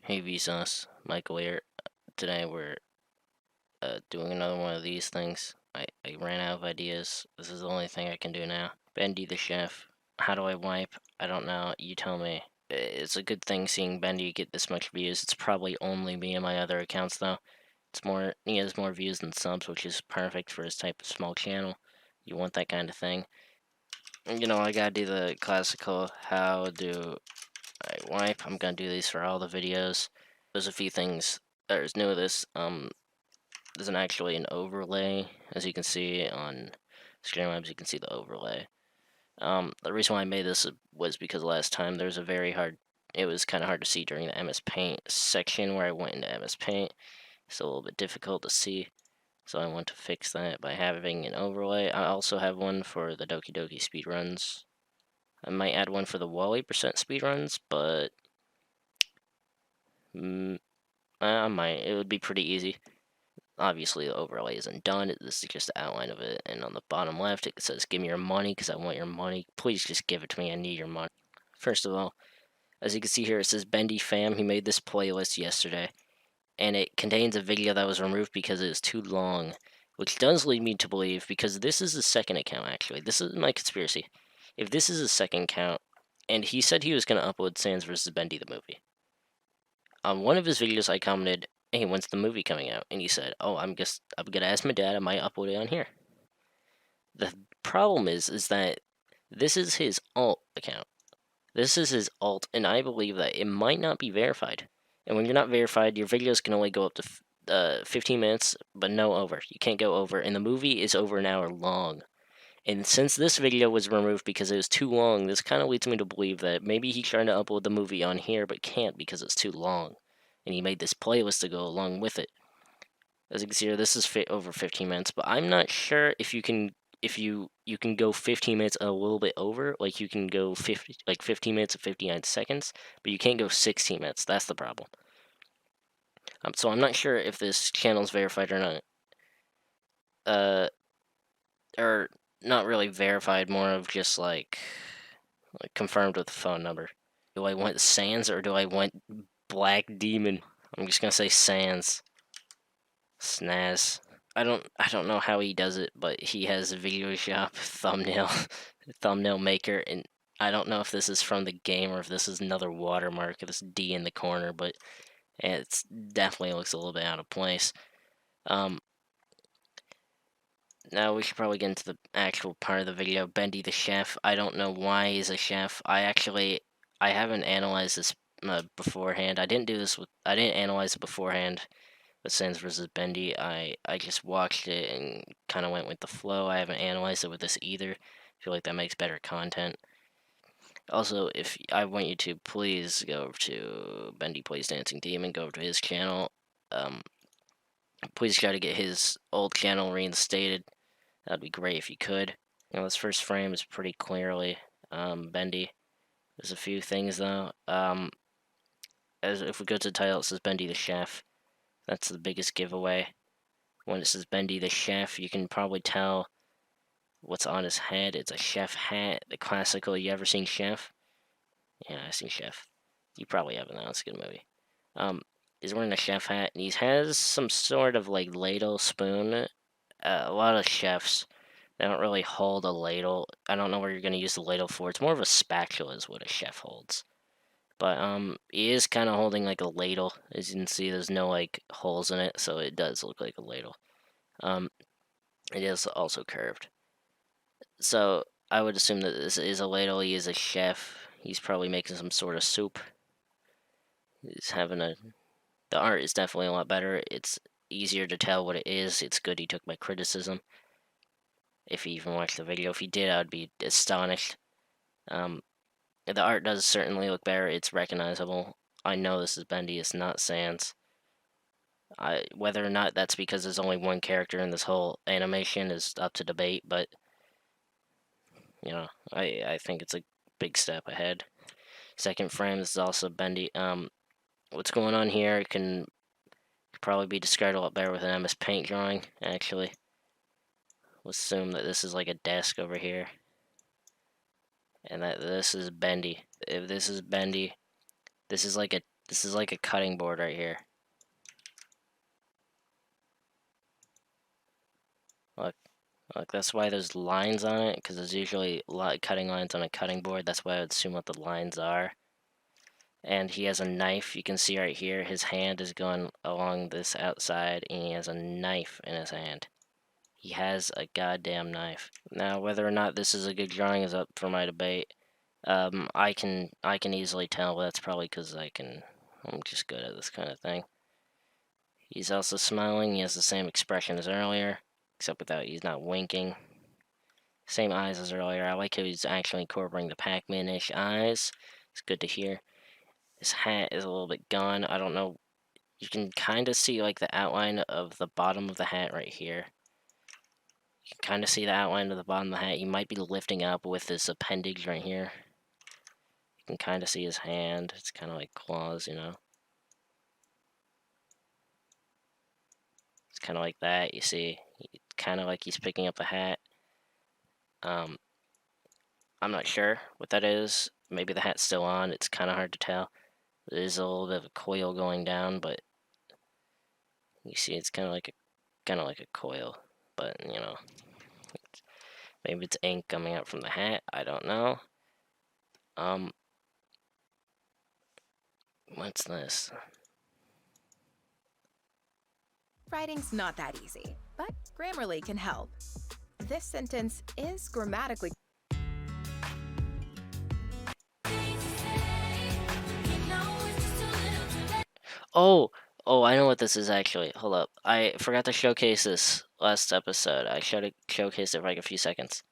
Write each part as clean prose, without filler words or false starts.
Hey Vsauce, Michael here. Today we're doing another one of these things. I ran out of ideas. This is the only thing I can do now. Bendy the chef. How do I wipe? I don't know. You tell me. It's a good thing seeing Bendy get this much views. It's probably only me and my other accounts though. He has more views than subs, which is perfect for his type of small channel. You want that kind of thing. You know, I gotta do the classical how do I wipe. I'm gonna do these for all the videos. There's a few things that is new with this. There's actually an overlay, as you can see on Streamlabs. You can see the overlay. The reason why I made this was because last time there was a very hard. It was kind of hard to see during the MS Paint section where I went into MS Paint. It's a little bit difficult to see, so I want to fix that by having an overlay. I also have one for the Doki Doki speedruns. I might add one for the Wally percent speedruns, but I might. It would be pretty easy. Obviously, the overlay isn't done. This is just the outline of it. And on the bottom left, it says, "Give me your money," because I want your money. Please just give it to me. I need your money. First of all, as you can see here, it says Bendy Fam. He made this playlist yesterday, and it contains a video that was removed because it is too long, which does lead me to believe, because this is the second account, actually. This is my conspiracy. If this is a second account, and he said he was going to upload Sans vs. Bendy the movie. On one of his videos, I commented, "Hey, when's the movie coming out?" And he said, "Oh, I'm gonna ask my dad. I might upload it on here." The problem is that this is his alt account. This is his alt, and I believe that it might not be verified. And when you're not verified, your videos can only go up to 15 minutes, but no over. You can't go over, and the movie is over an hour long. And since this video was removed because it was too long, this kind of leads me to believe that maybe he's trying to upload the movie on here, but can't because it's too long. And he made this playlist to go along with it. As you can see here, this is over 15 minutes, but I'm not sure if you can can go 15 minutes a little bit over, like you can go 15 minutes and 59 seconds, but you can't go 16 minutes. That's the problem. So I'm not sure if this channel is verified or not. Or not really verified, more of just like confirmed with the phone number. Do I want Sans or do I want Black Demon? I'm just gonna say Sans. Snaz. I don't know how he does it, but he has a video shop thumbnail maker, and I don't know if this is from the game or if this is another watermark, this D in the corner, but it definitely looks a little bit out of place. Now we should probably get into the actual part of the video. Bendy the chef. I don't know why he's a chef. I haven't analyzed this beforehand. I didn't analyze it beforehand. With Sans vs. Bendy, I just watched it and kind of went with the flow. I haven't analyzed it with this either. I feel like that makes better content. Also, if I want you to please go over to Bendy Plays Dancing Demon, go over to his channel. Please try to get his old channel reinstated. That'd be great if you could. You know, this first frame is pretty clearly Bendy. There's a few things though. As if we go to the title, it says Bendy the Chef. That's the biggest giveaway. When it says Bendy the Chef, you can probably tell what's on his head. It's a chef hat, the classical. You ever seen Chef? Yeah, I've seen Chef. You probably haven't. Though. It's a good movie. He's wearing a chef hat, and he has some sort of like ladle spoon. A lot of chefs, they don't really hold a ladle. I don't know what you're gonna use the ladle for. It's more of a spatula, is what a chef holds. But he is kind of holding like a ladle. As you can see, there's no like holes in it, so it does look like a ladle. It is also curved. So I would assume that this is a ladle. He is a chef. He's probably making some sort of soup. He's having a. The art is definitely a lot better. It's easier to tell what it is. It's good he took my criticism. If he even watched the video. If he did, I would be astonished. The art does certainly look better. It's recognizable. I know this is Bendy. It's not Sans. Whether or not that's because there's only one character in this whole animation is up to debate, but you know, I think it's a big step ahead. Second frame, this is also Bendy. What's going on here can probably be described a lot better with an MS Paint drawing, actually. Let's assume that this is like a desk over here. And that this is Bendy. If this is Bendy, this is like This is like a cutting board right here. Look, look, that's why there's lines on it, because there's usually cutting lines on a cutting board. That's why I would assume what the lines are. And he has a knife. You can see right here, his hand is going along this outside, and he has a knife in his hand. He has a goddamn knife. Now, whether or not this is a good drawing is up for my debate. I can easily tell, but that's probably because I'm just good at this kind of thing. He's also smiling. He has the same expression as earlier, except without he's not winking. Same eyes as earlier. I like how he's actually incorporating the Pac-Man-ish eyes. It's good to hear. His hat is a little bit gone. I don't know. You can kind of see like the outline of the bottom of the hat right here. You can kind of see the outline of the bottom of the hat. He might be lifting up with this appendage right here. You can kind of see his hand. It's kind of like claws, you know. It's kind of like that. You see, kind of like he's picking up a hat. I'm not sure what that is. Maybe the hat's still on. It's kind of hard to tell. There is a little bit of a coil going down, but you see, it's kind of like a coil. But you know, maybe it's ink coming out from the hat. I don't know. What's this? Writing's not that easy, but Grammarly can help. This sentence is grammatically. Oh, I know what this is actually. Hold up. I forgot to showcase this last episode. I showcased it for like a few seconds.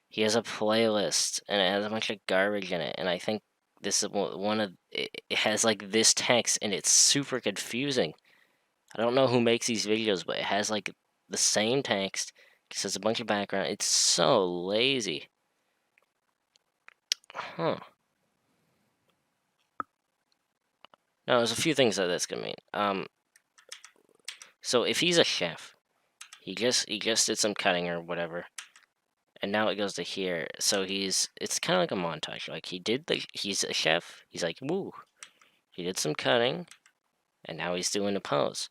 He has a playlist, and it has a bunch of garbage in it, and I think this is one of it has like this text, and it's super confusing. I don't know who makes these videos, but it has like the same text, just has a bunch of background. It's so lazy. Huh. Now, there's a few things that this could mean. So if he's a chef, he just did some cutting or whatever, and now it goes to here. So it's kind of like a montage. Like he's a chef. He's like, woo, he did some cutting, and now he's doing a pose.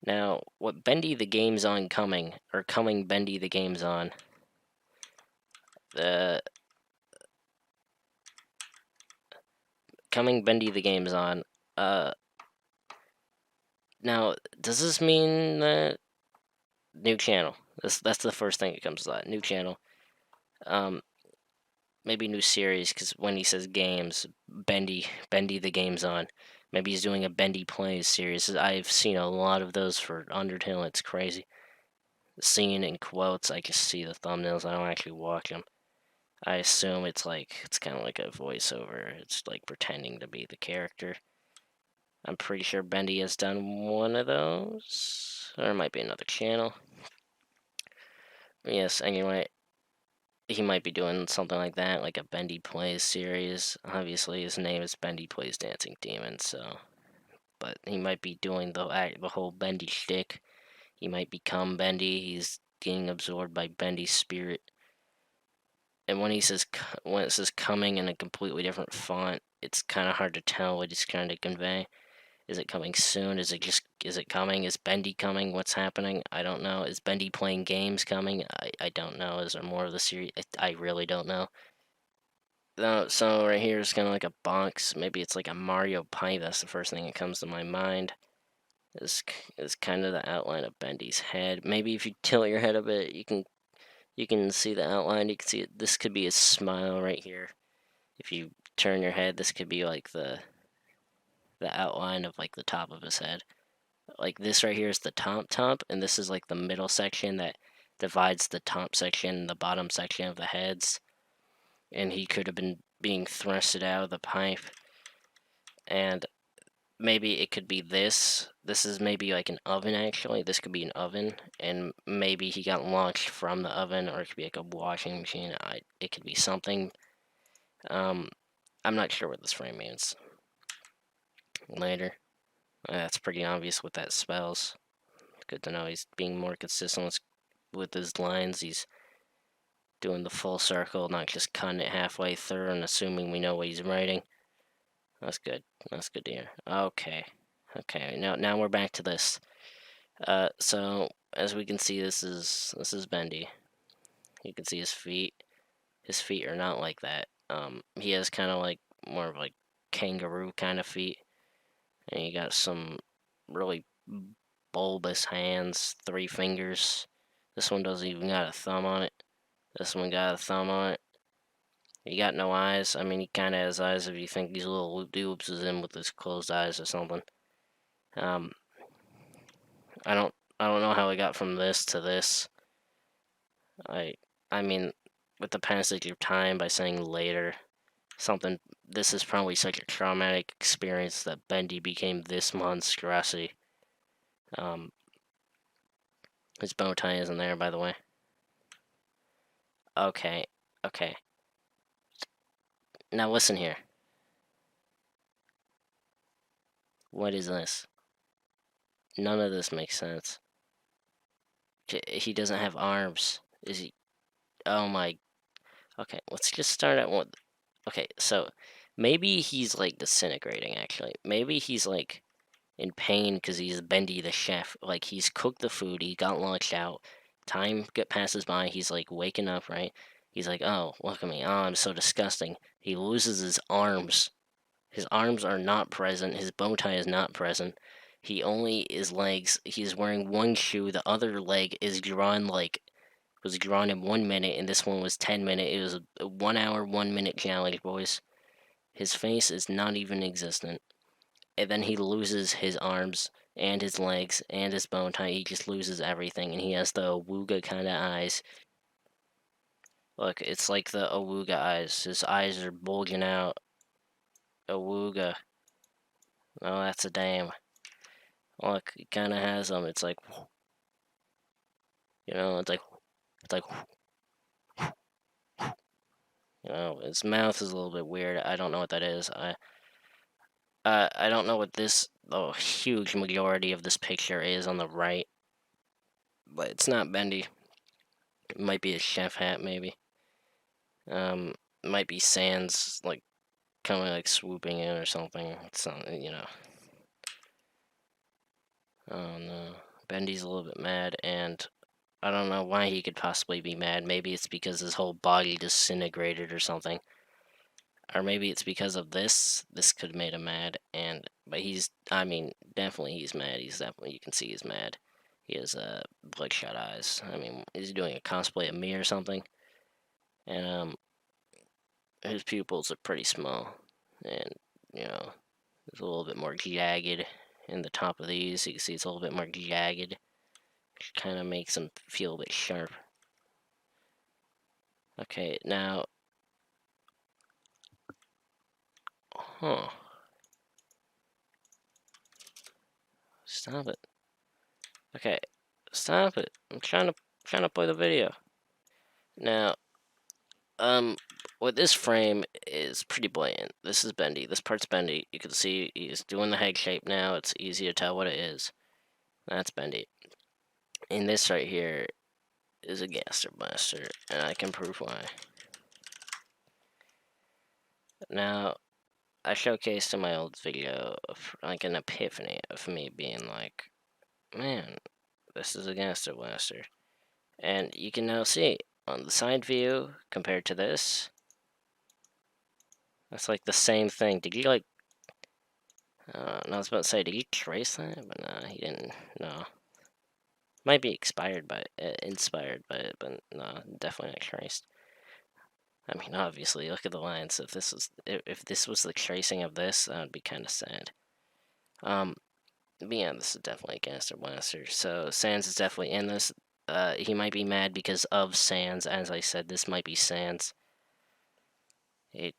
Now, what Bendy the Game's On coming, or coming Bendy the Game's On, the coming Bendy the Game's On, now, does this mean that new channel? That's the first thing that comes to that. New channel. Maybe new series, because when he says games, Bendy the Game's On. Maybe he's doing a Bendy Plays series. I've seen a lot of those for Undertale. It's crazy. Seeing in quotes, I just see the thumbnails. I don't actually watch them. I assume it's kind of like a voiceover. It's like pretending to be the character. I'm pretty sure Bendy has done one of those. Or it might be another channel. But yes, anyway, he might be doing something like that, like a Bendy Plays series. Obviously, his name is Bendy Plays Dancing Demon, so. But he might be doing the whole Bendy shtick. He might become Bendy. He's getting absorbed by Bendy's spirit. And when it says coming in a completely different font, it's kind of hard to tell what he's trying to convey. Is it coming soon? Is it coming? Is Bendy coming? What's happening? I don't know. Is Bendy playing games coming? I don't know. Is there more of the series? I really don't know. So right here is kind of like a box. Maybe it's like a Mario pipe. That's the first thing that comes to my mind. Is kind of the outline of Bendy's head. Maybe if you tilt your head a bit, you can see the outline. You can see it. This could be a smile right here. If you turn your head, this could be like the outline of like the top of his head. Like this right here is the top, and this is like the middle section that divides the top section and the bottom section of the heads. And he could have been being thrusted out of the pipe. And maybe it could be this. This is maybe like an oven, actually. This could be an oven, and maybe he got launched from the oven, or it could be like a washing machine. It could be something. I'm not sure what this frame means. Later. That's pretty obvious what that spells. Good to know he's being more consistent with his lines. He's doing the full circle, not just cutting it halfway through and assuming we know what he's writing. That's good. That's good to hear. Okay. Okay. Now we're back to this. So as we can see, this is Bendy. You can see his feet. His feet are not like that. He has kind of like more of like kangaroo kind of feet, and he got some really bulbous hands, 3 fingers. This one doesn't even got a thumb on it. This one got a thumb on it. He got no eyes. I mean, he kind of has eyes if you think these little loop-de-loops is in with his closed eyes or something. Um, I don't know how he got from this to this. I I mean, with the passage of time, by saying later, something. This is probably such a traumatic experience that Bendy became this monstrosity. Um, his bow tie isn't there, by the way. Okay, okay. Now listen here. What is this? None of this makes sense. He doesn't have arms. Is he? Oh my. Okay, let's just start at one. Okay, so maybe he's like disintegrating. Actually, maybe he's like in pain because he's Bendy the chef. Like he's cooked the food, he got launched out. Time passes by. He's like waking up, right? He's like, "Oh, look at me! Oh, I'm so disgusting." He loses his arms. His arms are not present. His bow tie is not present. He only his legs. He's wearing one shoe. The other leg is drawn like was drawn in 1 minute, and this one was 10 minutes. It was a 1 hour, 1 minute challenge, boys. His face is not even existent, and then he loses his arms and his legs and his bone tie. He just loses everything, and he has the awooga kind of eyes. Look, it's like the awooga eyes. His eyes are bulging out. Awooga. Oh, that's a damn. Look, he kind of has them. It's like, it's like, his mouth is a little bit weird. I don't know what that is. I don't know what this, the huge majority of this picture is on the right, but it's not Bendy. It might be a chef hat, maybe. Um, might be Sans like coming like swooping in or something. It's not. Oh no, Bendy's a little bit mad, and I don't know why he could possibly be mad. Maybe it's because his whole body disintegrated or something, or maybe it's because of this. This could have made him mad, but I mean, definitely he's mad. He's definitely you can see he's mad. He has bloodshot eyes. I mean, is he doing a cosplay of me or something? And his pupils are pretty small, and you know, it's a little bit more jagged in the top of these. You can see it's a little bit more jagged, which kind of makes them feel a bit sharp. Okay, now, huh? Stop it. Okay, stop it. I'm trying to play the video. Now, um, with this frame is pretty blatant. This is Bendy. This part's Bendy. You can see he's doing the head shape now. It's easy to tell what it is. That's Bendy. And this right here is a Gaster Blaster, and I can prove why. Now, I showcased in my old video like an epiphany of me being like, man, this is a Gaster Blaster. And you can now see on the side view compared to this, that's like the same thing. Did you like, no, I was about to say, did you trace that? But no, he didn't, no. Might be inspired by it, but no, definitely not traced. I mean, obviously, look at the lines. If this was the tracing of this, that would be kind of sad. But yeah, this is definitely a Gaster Blaster. So Sans is definitely in this. He might be mad because of Sans. As I said, this might be Sans. It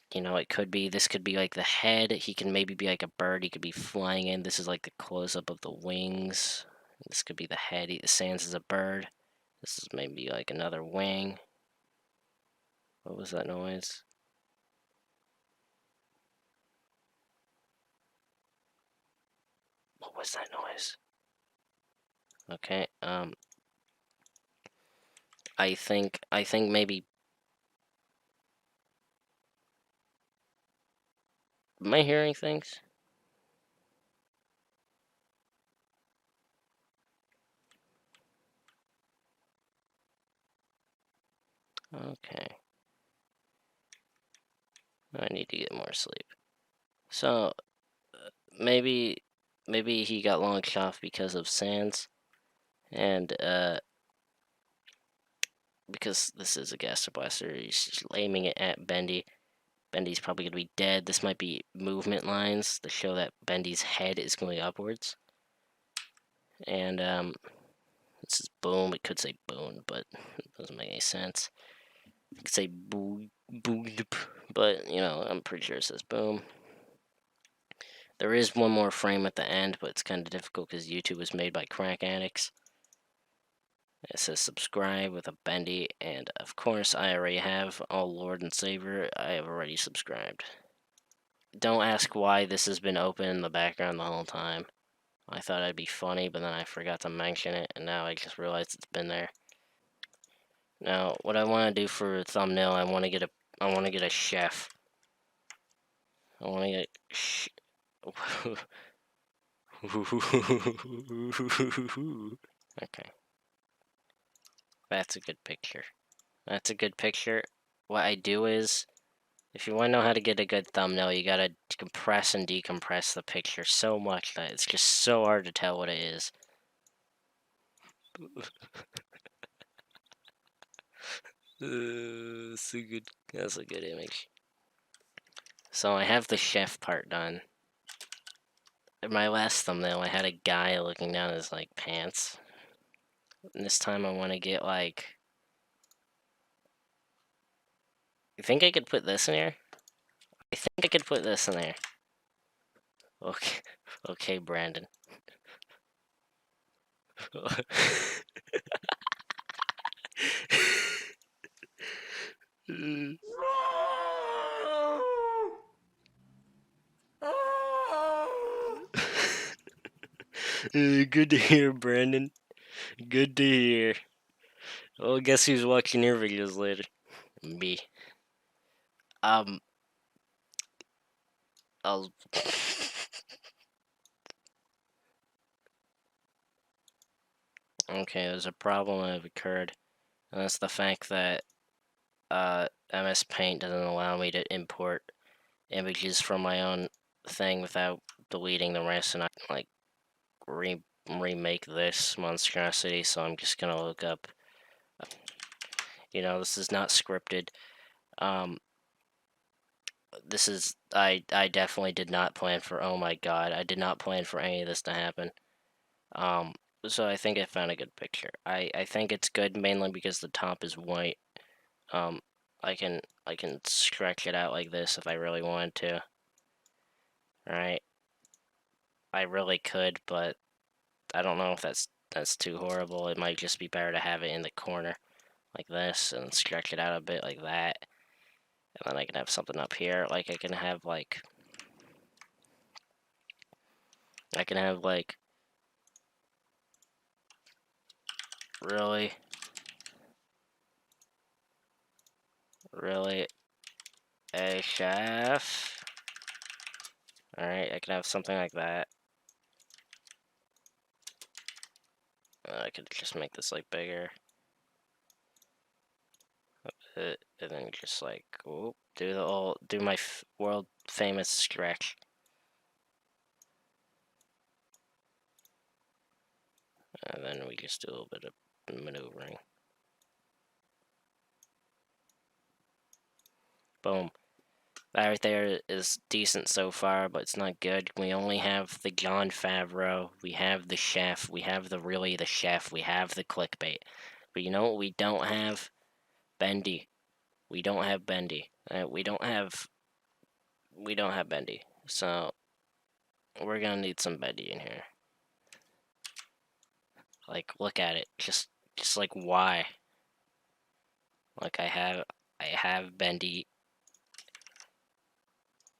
could be. This could be like the head. He can maybe be like a bird. He could be flying in. This is like the close up of the wings. This could be the head. Sans is a bird. This is maybe like another wing. What was that noise? What was that noise? Okay. I think maybe Am I hearing things? Okay. I need to get more sleep. So maybe he got launched off because of Sans, and because this is a gaster blaster, he's just aiming it at Bendy. Bendy's probably gonna be dead. This might be movement lines to show that Bendy's head is going upwards. And this is boom. It could say boon, but it doesn't make any sense. It could say boo boo, but you know I'm pretty sure it says boom. There is one more frame at the end, but it's kind of difficult because YouTube was made by crack addicts. It says subscribe with a Bendy, and of course I already have. Oh Lord and Savior, I have already subscribed. Don't ask why this has been open in the background the whole time. I thought I'd be funny, but then I forgot to mention it, and now I just realized it's been there. Now, what I want to do for a thumbnail, I want to get a chef. I want to get. Okay, that's a good picture. That's a good picture. What I do is, if you want to know how to get a good thumbnail, you gotta compress and decompress the picture so much that it's just so hard to tell what it is. So good. That's a good image. So I have the chef part done. In my last thumbnail, I had a guy looking down his like pants. And this time I want to get like. You think I could put this in here? I think I could put this in there. Okay, okay, Brandon. Good to hear, Brandon. Good to hear. Well, guess who's watching your videos later? Me. Um, I'll. Okay, there's a problem that have occurred, and that's the fact that MS Paint doesn't allow me to import images from my own thing without deleting the rest, and I can like remake this monstrosity. So I'm just gonna look up. You know, this is not scripted. Um, this is I definitely did not plan for. Oh my god, I did not plan for any of this to happen. Um, so I think I found a good picture. I think it's good mainly because the top is white. Um, I can stretch it out like this if I really wanted to. Right? I really could, but I don't know if that's too horrible. It might just be better to have it in the corner like this and stretch it out a bit like that. And then I can have something up here. Like I can have like really really a chef. Alright, I can have something like that. I could just make this like bigger. And then just like, whoop, do my world famous stretch. And then we just do a little bit of maneuvering. Boom. That right there is decent so far, but it's not good. We only have the Jon Favreau, we have the chef, we have the chef, we have the clickbait. But you know what we don't have? Bendy. We don't have Bendy. We don't have Bendy. So we're gonna need some Bendy in here. Like, look at it. Just like why? Like I have Bendy.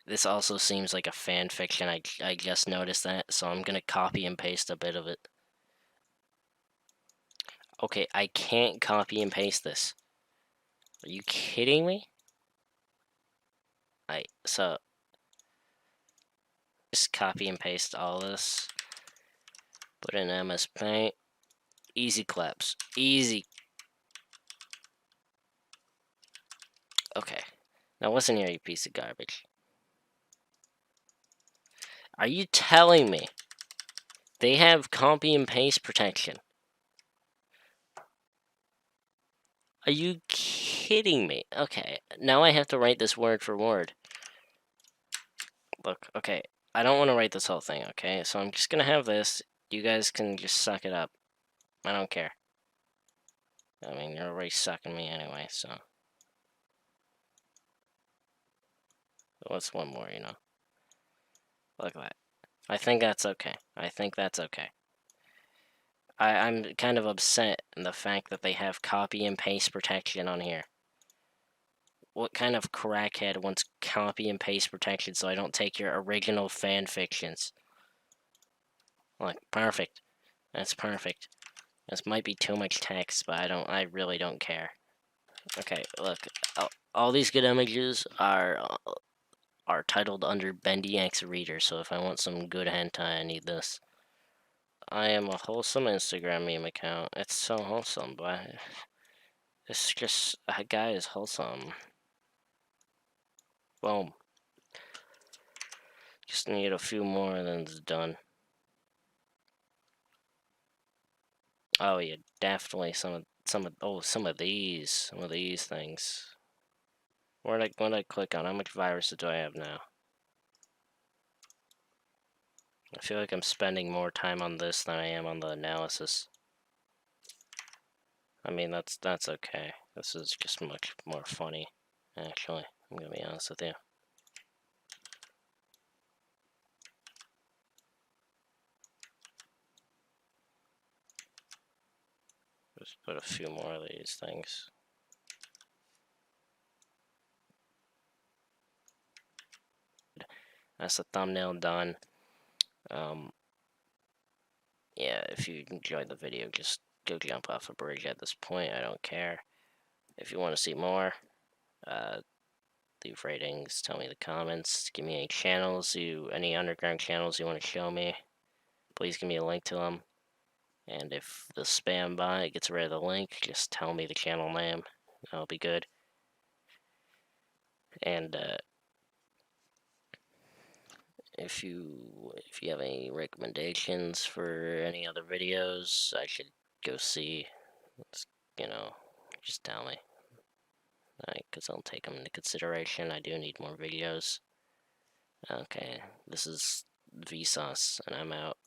This also seems like a fan fiction. I just noticed that, so I'm gonna copy and paste a bit of it. Okay, I can't copy and paste this. Are you kidding me? So Just copy and paste all this. Put in MS Paint. Easy claps. Easy. Okay. Now listen here, you piece of garbage. Are you telling me they have copy and paste protection? Are you kidding me? Okay, now I have to write this word for word. Look, okay, I don't want to write this whole thing, okay? So I'm just gonna have this. You guys can just suck it up. I don't care. I mean, you're already sucking me anyway, so. What's one more, you know? Look at that. I think that's okay. I think that's okay. I'm kind of upset in the fact that they have copy and paste protection on here. What kind of crackhead wants copy and paste protection so I don't take your original fan fictions? Look, perfect. That's perfect. This might be too much text, but I really don't care. Okay, look, all these good images are titled under Bendy X Reader, so if I want some good hentai, I need this. I am a wholesome Instagram meme account. It's so wholesome, but it's just a guy is wholesome. Boom. Just need a few more and then it's done. Oh yeah, definitely some of these things. When I click on how much viruses do I have now? I feel like I'm spending more time on this than I am on the analysis. I mean that's okay. This is just much more funny, actually. I'm gonna be honest with you. Just put a few more of these things. That's the thumbnail done. Yeah, if you enjoyed the video, just go jump off a bridge at this point. I don't care. If you want to see more, leave ratings, tell me in the comments, give me any underground channels you want to show me. Please give me a link to them. And if the spam bot gets rid of the link, just tell me the channel name. That'll be good. And if you have any recommendations for any other videos I should go see, you know, just tell me. Because I'll take them into consideration. I do need more videos. Okay, this is Vsauce, and I'm out.